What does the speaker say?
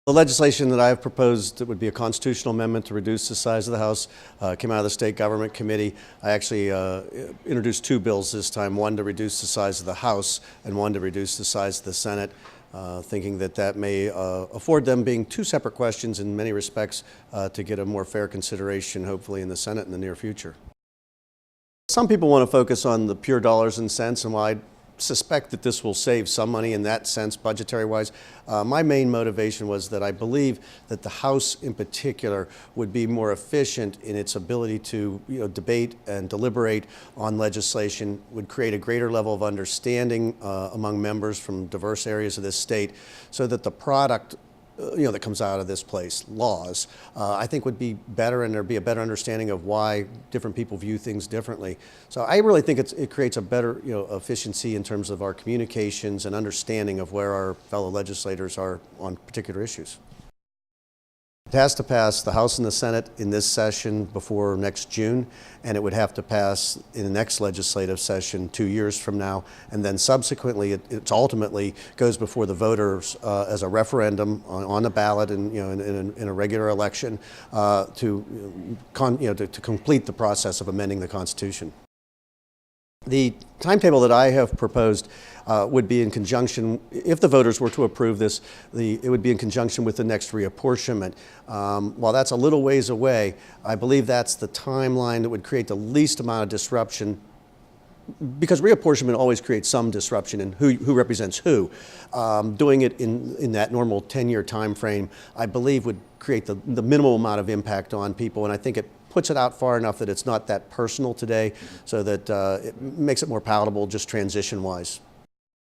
The legislation that I have proposed that would be a constitutional amendment to reduce the size of the House came out of the State Government Committee. I actually introduced two bills this time, one to reduce the size of the House and one to reduce the size of the Senate, thinking that that may afford them, being two separate questions in many respects, to get a more fair consideration, hopefully, in the Senate in the near future. Some people want to focus on the pure dollars and cents, and while I suspect that this will save some money in that sense, budgetary-wise, my main motivation was that I believe that the House in particular would be more efficient in its ability to debate and deliberate on legislation, would create a greater level of understanding among members from diverse areas of this state, so that the product that comes out of this place, laws, I think would be better, and there'd be a better understanding of why different people view things differently. So I really think it creates a better efficiency in terms of our communications and understanding of where our fellow legislators are on particular issues. It has to pass the House and the Senate in this session before next June, and it would have to pass in the next legislative session 2 years from now, and then subsequently it ultimately goes before the voters as a referendum on the ballot and in a regular election to complete the process of amending the Constitution. The timetable that I have proposed would be in conjunction, if the voters were to approve this, it would be in conjunction with the next reapportionment. While that's a little ways away, I believe that's the timeline that would create the least amount of disruption, because reapportionment always creates some disruption in who represents who. Doing it in that normal 10-year time frame, I believe, would create the minimal amount of impact on people, and I think it puts it out far enough that it's not that personal today, so that it makes it more palatable just transition-wise.